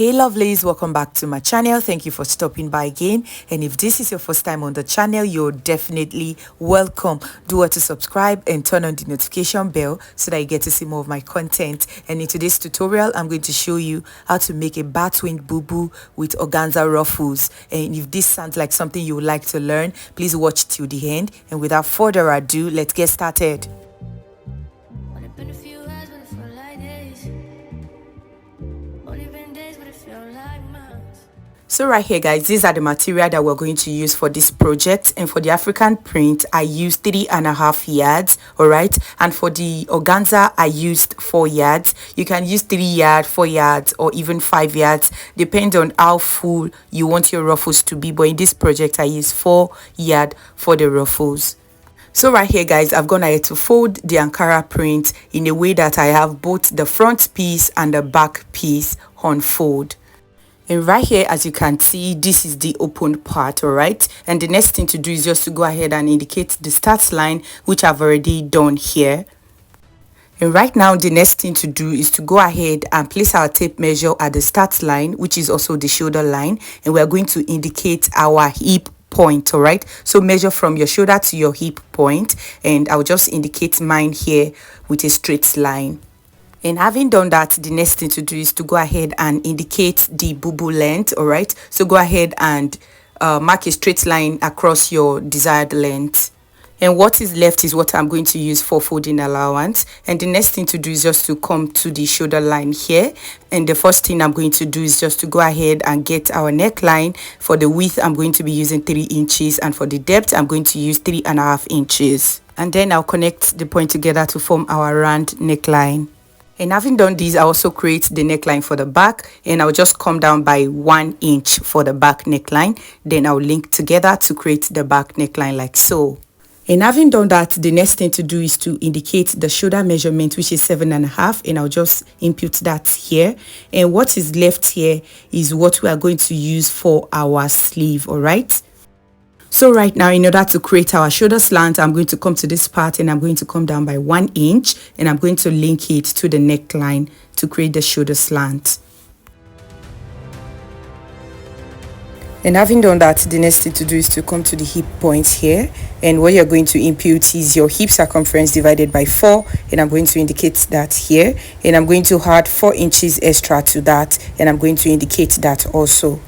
Hey lovelies, welcome back to my channel. Thank you for stopping by again, and if this is your first time on the channel, you're definitely welcome. Do what to subscribe and turn on the notification bell so that you get to see more of my content. And in today's tutorial, I'm going to show you how to make a Batwing Bubu with organza ruffles. And if this sounds like something you would like to learn, please watch till the end. And without further ado, let's get started. So right here guys, these are the material that we're going to use for this project, and for the African print I used 3.5 yards, all right, and for the organza I used 4 yards. You can use 3 yards, 4 yards, or even 5 yards, depends on how full you want your ruffles to be, but in this project I used 4 yards for the ruffles. So right here guys, I've gone ahead to fold the Ankara print in a way that I have both the front piece and the back piece on fold. And right here, as you can see, this is the open part, all right, and the next thing to do is just to go ahead and indicate the start line, which I've already done here. And right now the next thing to do is to go ahead and place our tape measure at the start line, which is also the shoulder line, and we're going to indicate our hip point, all right. So measure from your shoulder to your hip point, and I'll just indicate mine here with a straight line. And having done that, the next thing to do is to go ahead and indicate the bubu length, all right. So go ahead and mark a straight line across your desired length, and what is left is what I'm going to use for folding allowance. And the next thing to do is just to come to the shoulder line here, and the first thing I'm going to do is just to go ahead and get our neckline. For the width I'm going to be using 3 inches, and for the depth I'm going to use 3.5 inches, and then I'll connect the point together to form our round neckline. And having done this, I also create the neckline for the back, and I'll just come down by 1 inch for the back neckline. Then I'll link together to create the back neckline like so. And having done that, the next thing to do is to indicate the shoulder measurement, which is 7.5, and I'll just input that here. And what is left here is what we are going to use for our sleeve, all right. So right now, in order to create our shoulder slant, I'm going to come to this part and I'm going to come down by 1 inch, and I'm going to link it to the neckline to create the shoulder slant. And having done that, the next thing to do is to come to the hip point here, and what you're going to input is your hip circumference divided by 4, and I'm going to indicate that here, and I'm going to add 4 inches extra to that, and I'm going to indicate that also.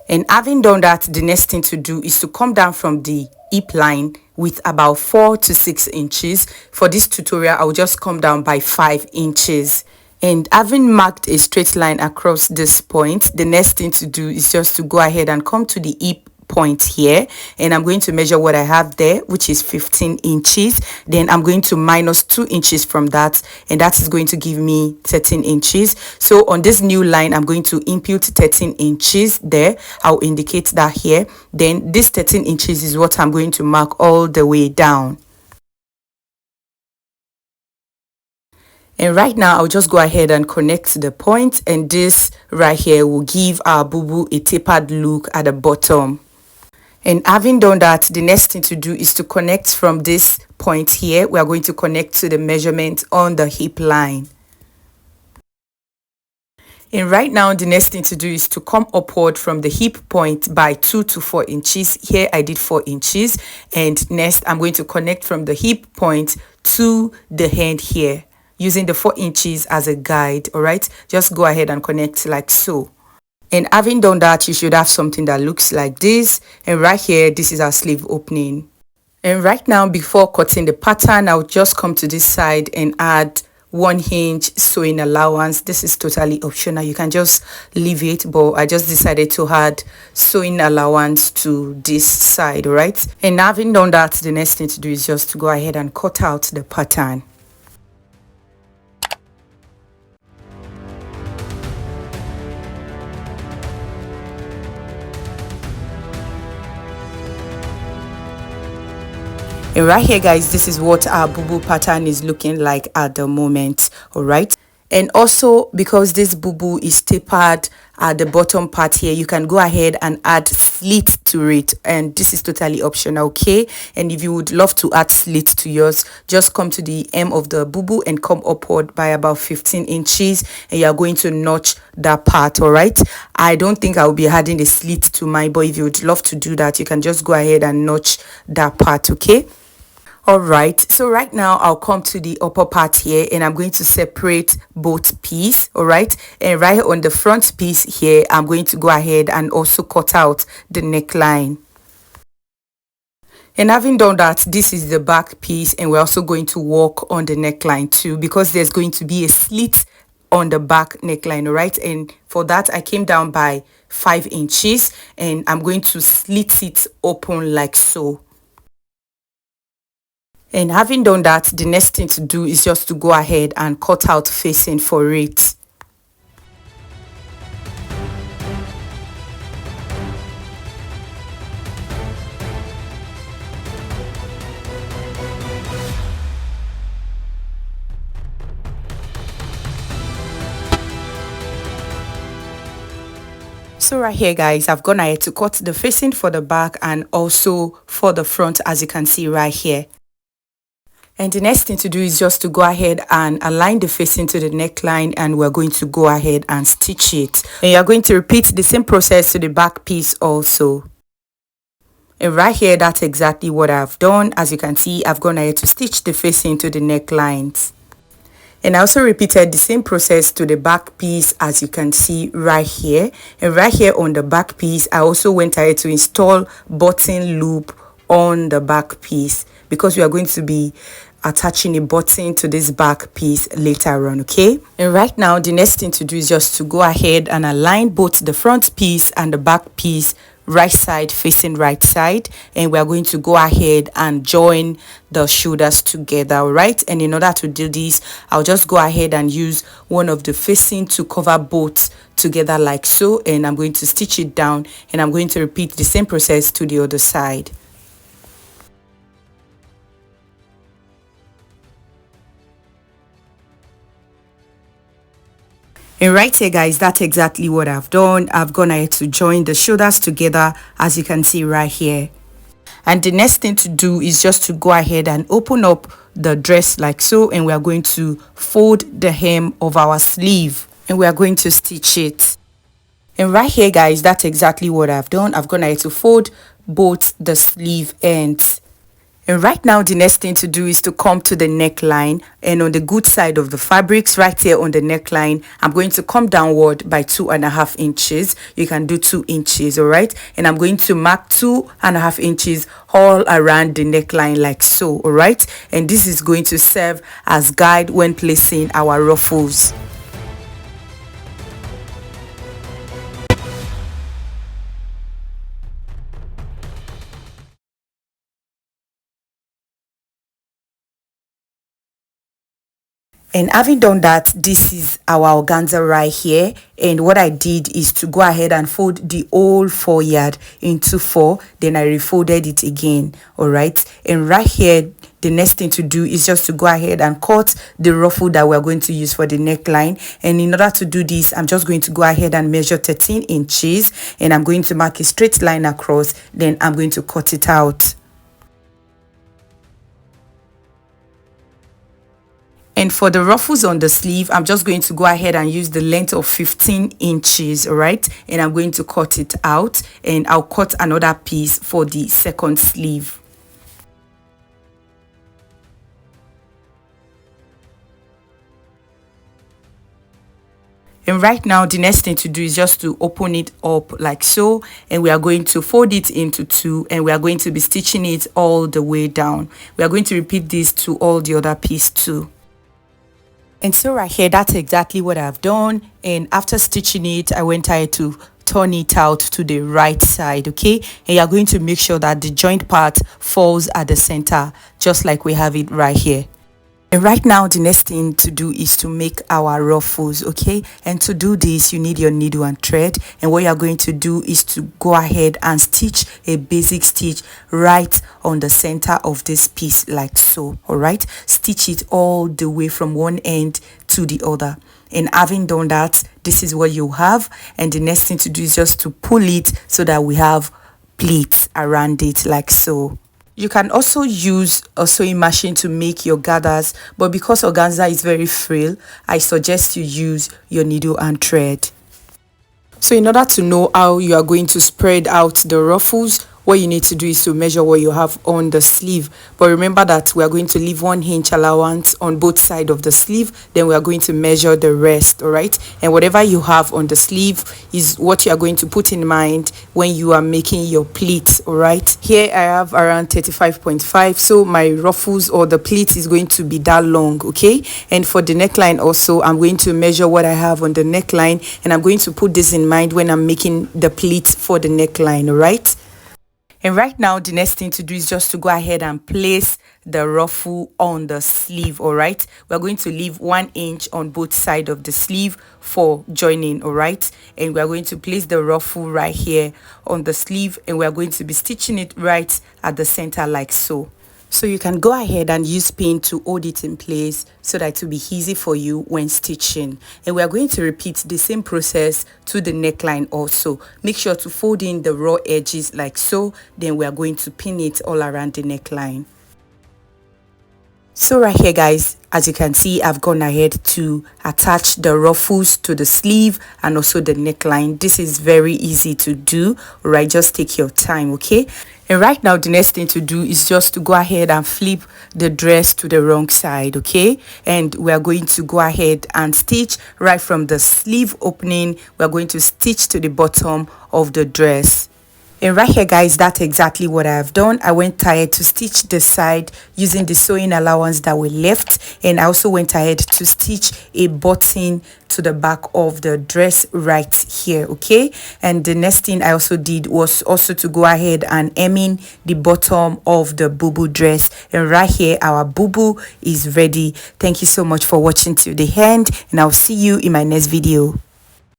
And having done that, the next thing to do is to come down from the hip line with about 4 to 6 inches. For this tutorial, I'll just come down by 5 inches. And having marked a straight line across this point, the next thing to do is just to go ahead and come to the hip point here, and I'm going to measure what I have there, which is 15 inches. Then I'm going to minus 2 inches from that, and that is going to give me 13 inches. So on this new line, I'm going to input 13 inches there. I'll indicate that here. Then this 13 inches is what I'm going to mark all the way down. And right now, I'll just go ahead and connect the point, and this right here will give our bubu a tapered look at the bottom. And having done that, the next thing to do is to connect from this point here. We are going to connect to the measurement on the hip line. And right now, the next thing to do is to come upward from the hip point by 2 to 4 inches. Here I did 4 inches. And next, I'm going to connect from the hip point to the hand here, using the 4 inches as a guide, all right. Just go ahead and connect like so. And having done that, you should have something that looks like this. And right here, this is our sleeve opening. And right now, before cutting the pattern, I'll just come to this side and add 1 inch sewing allowance. This is totally optional, you can just leave it, but I just decided to add sewing allowance to this side, all right. And having done that, the next thing to do is just to go ahead and cut out the pattern. And right here guys, this is what our bubu pattern is looking like at the moment, all right. And also, because this bubu is tapered at the bottom part here, you can go ahead and add slit to it, and this is totally optional, okay? And if you would love to add slit to yours, just come to the hem of the bubu and come upward by about 15 inches, and you are going to notch that part. All right, I don't think I will be adding a slit to mine, but if you would love to do that, you can just go ahead and notch that part, okay? All right, so right now I'll come to the upper part here, and I'm going to separate both piece. All right, and right on the front piece here, I'm going to go ahead and also cut out the neckline. And having done that, this is the back piece, and we're also going to work on the neckline too, because there's going to be a slit on the back neckline. All right, and for that I came down by 5 inches, and I'm going to slit it open like so. And having done that, the next thing to do is just to go ahead and cut out facing for it. So right here guys, I've gone ahead to cut the facing for the back and also for the front, as you can see right here. And the next thing to do is just to go ahead and align the facing to the neckline, and we're going to go ahead and stitch it. And you're going to repeat the same process to the back piece also. And right here, that's exactly what I've done. As you can see, I've gone ahead to stitch the facing to the necklines. And I also repeated the same process to the back piece, as you can see right here. And right here on the back piece, I also went ahead to install button loop on the back piece, because we are going to be attaching a button to this back piece later on, okay? And right now, the next thing to do is just to go ahead and align both the front piece and the back piece right side facing right side, and we are going to go ahead and join the shoulders together. All right, and in order to do this, I'll just go ahead and use one of the facing to cover both together like so, and I'm going to stitch it down, and I'm going to repeat the same process to the other side. And right here guys, that's exactly what I've done. I've gone ahead to join the shoulders together, as you can see right here. And the next thing to do is just to go ahead and open up the dress like so, and we are going to fold the hem of our sleeve, and we are going to stitch it. And right here guys, that's exactly what I've done. I've gone ahead to fold both the sleeve ends. And right now, the next thing to do is to come to the neckline, and on the good side of the fabrics right here on the neckline, I'm going to come downward by 2.5 inches. You can do 2 inches, all right? And I'm going to mark 2.5 inches all around the neckline like so, all right? And this is going to serve as guide when placing our ruffles. And having done that, this is our organza right here, and what I did is to go ahead and fold the whole 4 yard into 4, then I refolded it again. All right, and right here the next thing to do is just to go ahead and cut the ruffle that we're going to use for the neckline. And in order to do this, I'm just going to go ahead and measure 13 inches, and I'm going to mark a straight line across, then I'm going to cut it out. And for the ruffles on the sleeve, I'm just going to go ahead and use the length of 15 inches, all right? And I'm going to cut it out, and I'll cut another piece for the second sleeve. And right now, the next thing to do is just to open it up like so, and we are going to fold it into 2, and we are going to be stitching it all the way down. We are going to repeat this to all the other pieces too. And so right here, that's exactly what I've done. And after stitching it, I went ahead to turn it out to the right side, okay? And you're going to make sure that the joint part falls at the center, just like we have it right here. And right now, the next thing to do is to make our ruffles, okay? And to do this, you need your needle and thread. And what you're going to do is to go ahead and stitch a basic stitch right on the center of this piece like so, all right? Stitch it all the way from one end to the other. And having done that, this is what you have. And the next thing to do is just to pull it so that we have pleats around it like so. You can also use a sewing machine to make your gathers, but because organza is very frail, I suggest you use your needle and thread. So in order to know how you are going to spread out the ruffles, what you need to do is to measure what you have on the sleeve. But remember that we are going to leave 1 inch allowance on both sides of the sleeve. Then we are going to measure the rest, all right? And whatever you have on the sleeve is what you are going to put in mind when you are making your pleats, all right? Here I have around 35.5, so my ruffles or the pleat is going to be that long, okay? And for the neckline also, I'm going to measure what I have on the neckline, and I'm going to put this in mind when I'm making the pleat for the neckline, all right? And right now, the next thing to do is just to go ahead and place the ruffle on the sleeve, all right? We're going to leave 1 inch on both sides of the sleeve for joining, all right? And we're going to place the ruffle right here on the sleeve, and we're going to be stitching it right at the center like so. So you can go ahead and use pin to hold it in place so that it will be easy for you when stitching. And we are going to repeat the same process to the neckline also. Make sure to fold in the raw edges like so. Then we are going to pin it all around the neckline. So right here, guys, as you can see, I've gone ahead to attach the ruffles to the sleeve and also the neckline. This is very easy to do, right? Just take your time, okay? And right now, the next thing to do is just to go ahead and flip the dress to the wrong side, okay? And we are going to go ahead and stitch right from the sleeve opening. We are going to stitch to the bottom of the dress. And right here, guys, that's exactly what I have done. I went ahead to stitch the side using the sewing allowance that we left, and I also went ahead to stitch a button to the back of the dress right here, okay? And the next thing I also did was also to go ahead and hem in the bottom of the bubu dress. And right here, our bubu is ready. Thank you so much for watching till the end, and I'll see you in my next video.